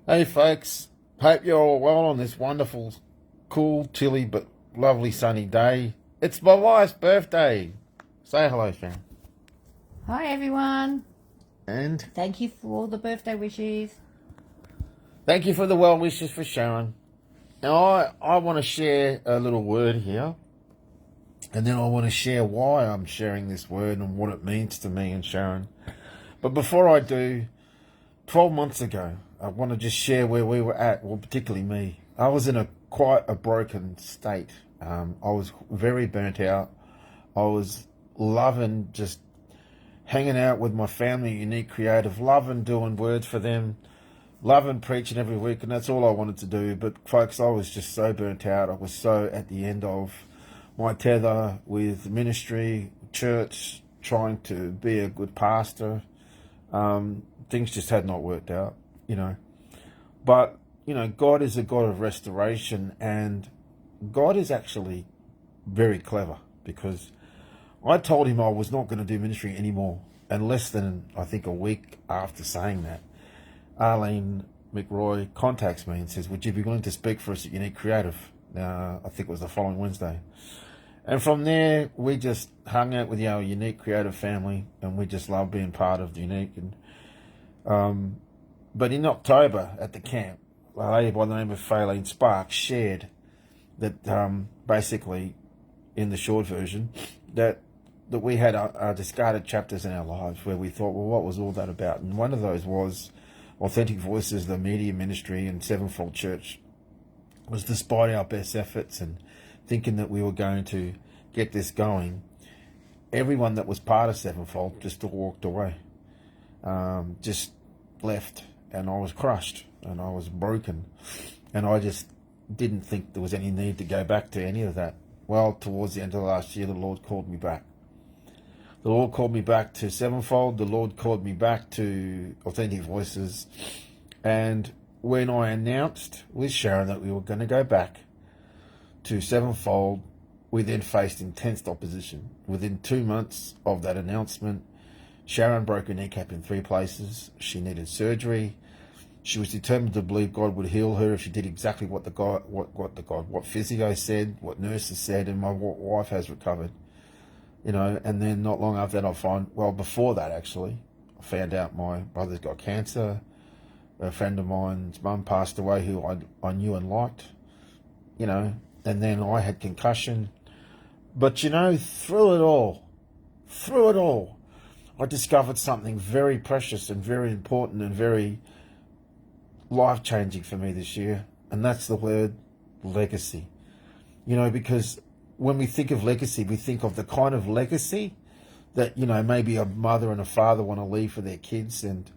Hey folks, hope you're all well on this wonderful, cool, chilly but lovely sunny day. It's my wife's birthday. Say hello, Sharon. Hi everyone. And Thank you for all the birthday wishes. thank you for the well wishes for Sharon. Now I want to share a little word here. And then I want to share why I'm sharing this word and what it means to me and Sharon. But before I do, 12 months ago, I want to just share where we were at, well, particularly me. I was in quite a broken state. I was very burnt out. I was loving just hanging out with my family, Unique Creative, loving doing words for them, loving preaching every week, and that's all I wanted to do. But folks, I was just so burnt out. I was so at the end of my tether with ministry, church, trying to be a good pastor. Things just had not worked out, But, God is a God of restoration, and God is actually very clever, because I told him I was not going to do ministry anymore. And less than, I think, a week after saying that, Arlene McRoy contacts me and says, would you be willing to speak for us at Unique Creative? I think it was the following Wednesday. And from there, we just hung out with our Unique Creative family, and we just loved being part of the Unique. But in October at the camp, a lady by the name of Faylene Sparks shared that basically, in the short version, that we had our discarded chapters in our lives where we thought, well, what was all that about? And one of those was Authentic Voices, the media ministry, and Sevenfold Church was, despite our best efforts and thinking that we were going to get this going, everyone that was part of Sevenfold just walked away, just left, and I was crushed and I was broken, and I just didn't think there was any need to go back to any of that. Well, towards the end of last year, the Lord called me back. The Lord called me back to Sevenfold. The Lord called me back to Authentic Voices. And when I announced with Sharon that we were going to go back to Sevenfold, we then faced intense opposition. Within 2 months of that announcement, Sharon broke her kneecap in 3 places. She needed surgery. She was determined to believe God would heal her if she did exactly what physio said, what nurses said, and my wife has recovered. And then not long after that, before that actually, I found out my brother's got cancer. A friend of mine's mum passed away who I knew and liked, and then I had concussion. But through it all, I discovered something very precious and very important and very life-changing for me this year, and that's the word legacy. Because when we think of legacy, we think of the kind of legacy that, maybe a mother and a father want to leave for their kids, and,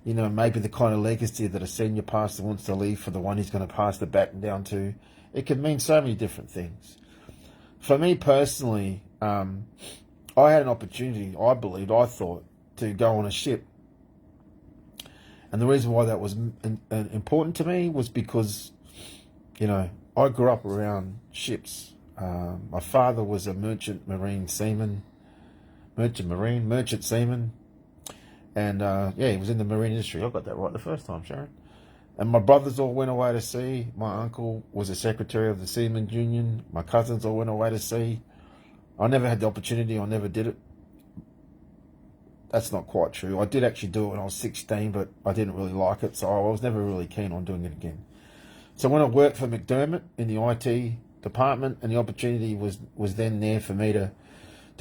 maybe the kind of legacy that a senior pastor wants to leave for the one he's going to pass the baton down to. It can mean so many different things. For me personally, I had an opportunity, I thought, to go on a ship. And the reason why that was important to me was because, I grew up around ships. My father was a merchant seaman. And, he was in the marine industry. I got that right the first time, Sharon. And my brothers all went away to sea. My uncle was a secretary of the Seamen's Union. My cousins all went away to sea. I never had the opportunity. I never did it. That's not quite true. I did actually do it when I was 16, but I didn't really like it, so I was never really keen on doing it again. So when I worked for McDermott in the IT department, and the opportunity was then there for me to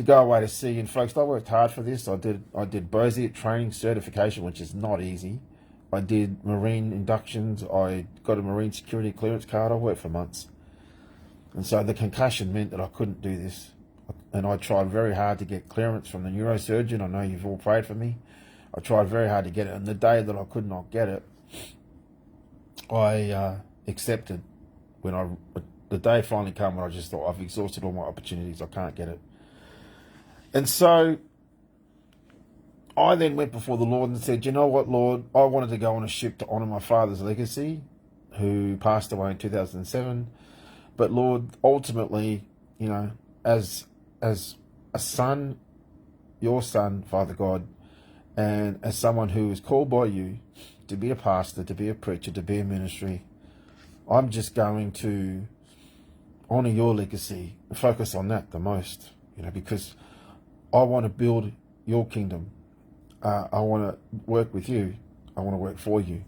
go away to sea. And folks, I worked hard for this. I did BOSIT training certification, which is not easy. I did marine inductions. I got a marine security clearance card. I worked for months. And so the concussion meant that I couldn't do this. And I tried very hard to get clearance from the neurosurgeon. I know you've all prayed for me. I tried very hard to get it. And the day that I could not get it, I accepted. The day finally came when I just thought, I've exhausted all my opportunities. I can't get it. And so I then went before the Lord and said, you know what, Lord, I wanted to go on a ship to honour my father's legacy, who passed away in 2007. But Lord, ultimately, as a son, your son, Father God, and as someone who is called by you, to be a pastor, to be a preacher, to be a ministry. I'm just going to honour your legacy and focus on that the most, because I want to build your kingdom. I want to work with you. I want to work for you.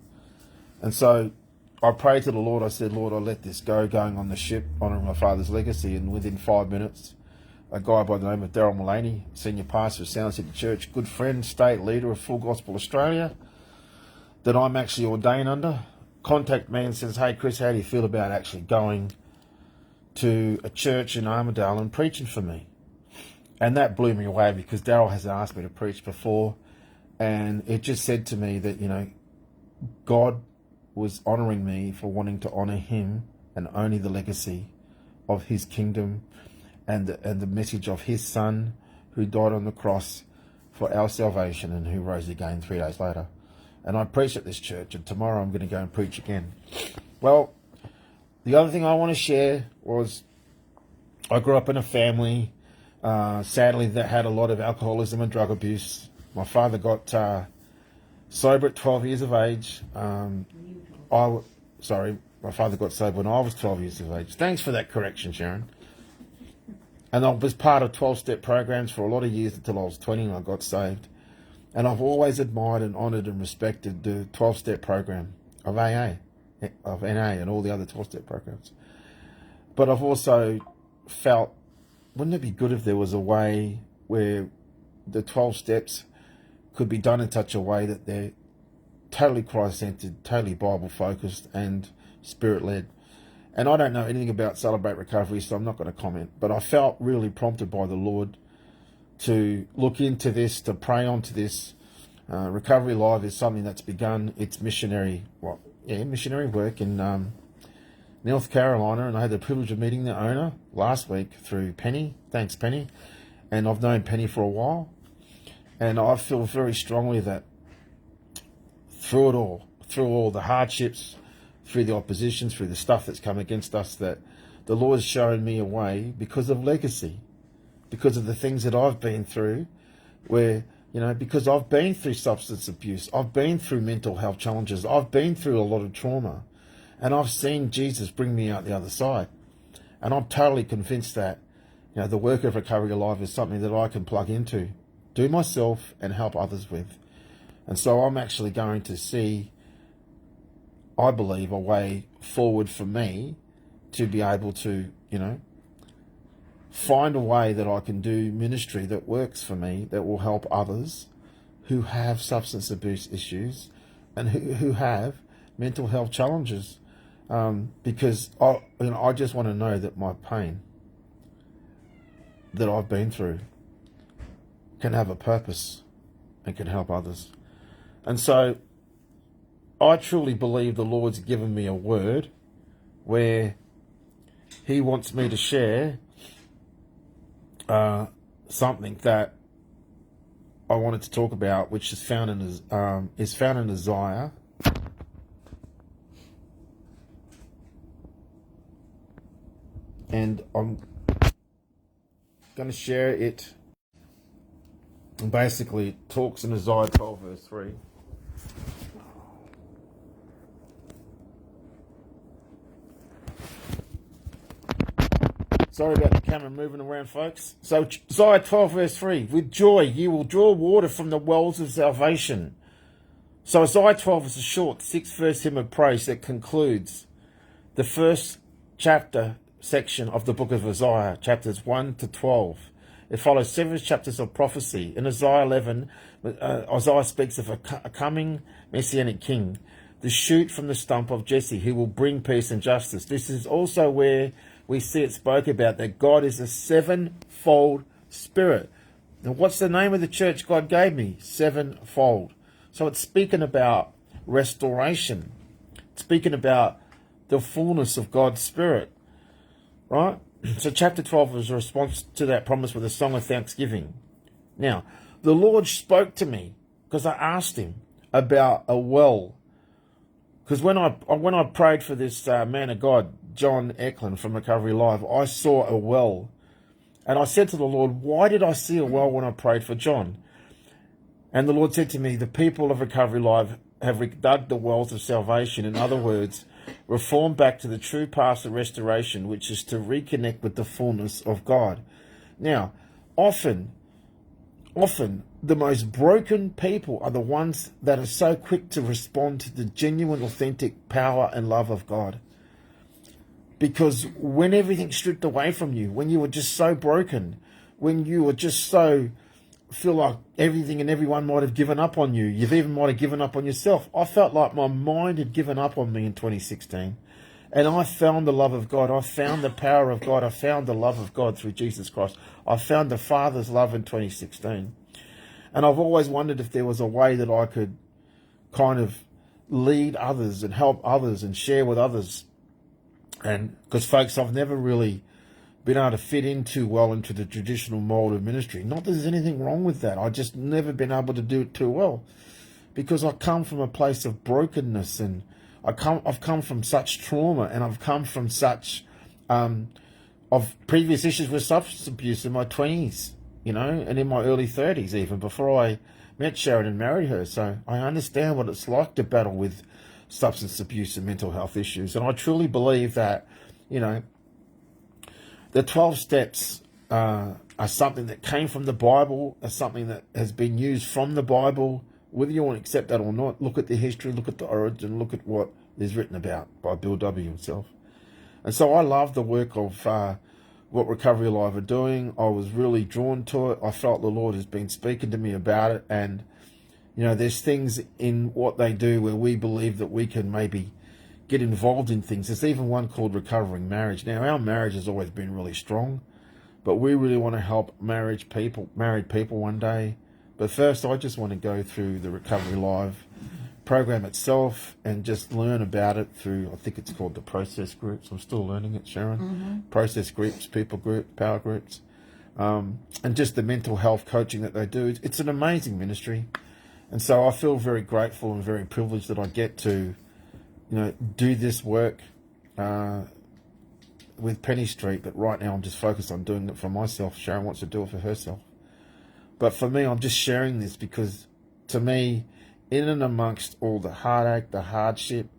And so I prayed to the Lord. I said, Lord, I let this go, going on the ship, honouring my father's legacy. And within 5 minutes, a guy by the name of Daryl Mullaney, senior pastor of Sound City Church, good friend, state leader of Full Gospel Australia, that I'm actually ordained under, contact me and says, hey, Chris, how do you feel about actually going to a church in Armidale and preaching for me? And that blew me away, because Daryl has asked me to preach before, and it just said to me that, God was honouring me for wanting to honour him and only the legacy of his kingdom and the message of his son, who died on the cross for our salvation and who rose again 3 days later. And I preached at this church, and tomorrow I'm going to go and preach again. Well, the other thing I want to share was I grew up in a family, sadly, that had a lot of alcoholism and drug abuse. My father got sober at 12 years of age. My father got sober when I was 12 years of age. Thanks for that correction, Sharon. And I was part of 12-step programs for a lot of years until I was 20 and I got saved. And I've always admired and honoured and respected the 12-step program of AA, of NA, and all the other 12-step programs. But I've also felt, wouldn't it be good if there was a way where the 12 steps could be done in such a way that they're totally Christ-centered, totally Bible-focused and Spirit-led? And I don't know anything about Celebrate Recovery, so I'm not going to comment. But I felt really prompted by the Lord to look into this, to pray onto this. Recovery Live is something that's begun its missionary work in North Carolina, and I had the privilege of meeting the owner last week through Penny. Thanks, Penny. And I've known Penny for a while, and I feel very strongly that through it all, through all the hardships, through the opposition, through the stuff that's come against us, that the Lord's shown me a way because of legacy, because of the things that I've been through, where, because I've been through substance abuse, I've been through mental health challenges, I've been through a lot of trauma, and I've seen Jesus bring me out the other side. And I'm totally convinced that, the work of Recovery Alive is something that I can plug into, do myself, and help others with. And so I'm actually going to see, I believe, a way forward for me to be able to, find a way that I can do ministry that works for me, that will help others who have substance abuse issues and who have mental health challenges. Because I just want to know that my pain that I've been through can have a purpose and can help others. And so I truly believe the Lord's given me a word where he wants me to share something that I wanted to talk about, which is found in Isaiah. And I'm going to share it. And basically, it talks in Isaiah 12, verse 3. Sorry about the camera moving around, folks. So, Isaiah 12, verse 3. With joy, you will draw water from the wells of salvation. So, Isaiah 12 is a short 6-verse hymn of praise that concludes the first section of the book of Isaiah, chapters 1 to 12. It follows 7 chapters of prophecy. In Isaiah 11, Isaiah speaks of a coming messianic king, the shoot from the stump of Jesse, who will bring peace and justice. This is also where we see it spoke about that God is a sevenfold spirit. Now, what's the name of the church God gave me? Sevenfold. So it's speaking about restoration. It's speaking about the fullness of God's spirit. Right? So chapter 12 was a response to that promise with a song of thanksgiving. Now, the Lord spoke to me because I asked him about a well. Because when I prayed for this man of God, John Eklund from Recovery Live, I saw a well. And I said to the Lord, why did I see a well when I prayed for John? And the Lord said to me, the people of Recovery Live have dug the wells of salvation. In other words, reform back to the true path of restoration, which is to reconnect with the fullness of God. Now, often the most broken people are the ones that are so quick to respond to the genuine, authentic power and love of God. Because when everything's stripped away from you, when you were just so broken, when you were just so feel like everything and everyone might have given up on you, you've even might have given up on yourself. I felt like my mind had given up on me in 2016. And I found the love of God. I found the power of God. I found the love of God through Jesus Christ. I found the Father's love in 2016. And I've always wondered if there was a way that I could kind of lead others and help others and share with others. And because, folks, I've never really been able to fit in too well into the traditional mold of ministry. Not that there's anything wrong with that. I just never been able to do it too well. Because I come from a place of brokenness, and I've come from such trauma, and I've come from such of previous issues with substance abuse in my 20s, you know, and in my early 30s even, before I met Sharon and married her. So I understand what it's like to battle with substance abuse and mental health issues. And I truly believe that, you know, the 12 steps are something that came from the Bible, are something that has been used from the Bible. Whether you want to accept that or not, look at the history, look at the origin, look at what is written about by Bill W. himself. And so I love the work of what Recovery Live are doing. I was really drawn to it. I felt the Lord has been speaking to me about it. And, you know, there's things in what they do where we believe that we can maybe get involved in things. There's even one called Recovering Marriage. Now, our marriage has always been really strong, but we really want to help married people one day. But first, I just want to go through the Recovery Live program itself and just learn about it through, I think it's called the process groups. I'm still learning it, Sharon. Mm-hmm. Process groups, people groups, power groups, and just the mental health coaching that they do. It's an amazing ministry. And so I feel very grateful and very privileged that I get to, you know, do this work with Penny Street. But right now I'm just focused on doing it for myself. Sharon wants to do it for herself. But for me, I'm just sharing this because, to me, in and amongst all the heartache, the hardship,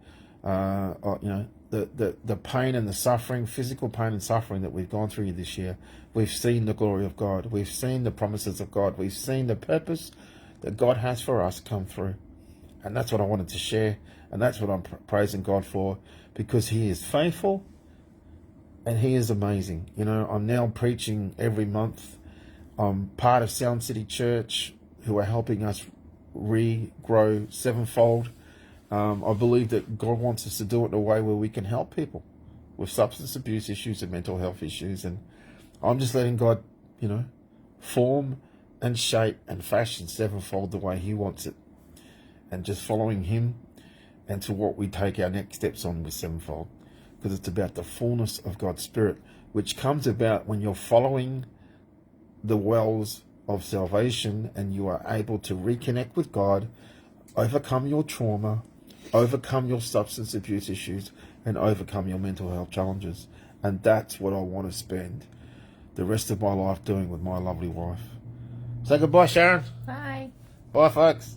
you know, the pain and the suffering, physical pain and suffering that we've gone through this year, we've seen the glory of God. We've seen the promises of God. We've seen the purpose that God has for us come through. And that's what I wanted to share. And that's what I'm praising God for, because He is faithful and He is amazing. You know, I'm now preaching every month. I'm part of Sound City Church, who are helping us regrow Sevenfold. I believe that God wants us to do it in a way where we can help people with substance abuse issues and mental health issues. And I'm just letting God, you know, form and shape and fashion Sevenfold the way He wants it. And just following Him and to what we take our next steps on with Sevenfold. Because it's about the fullness of God's Spirit, which comes about when you're following the wells of salvation and you are able to reconnect with God, overcome your trauma, overcome your substance abuse issues, and overcome your mental health challenges. And that's what I want to spend the rest of my life doing with my lovely wife. Say goodbye, Sharon. Bye. Bye, folks.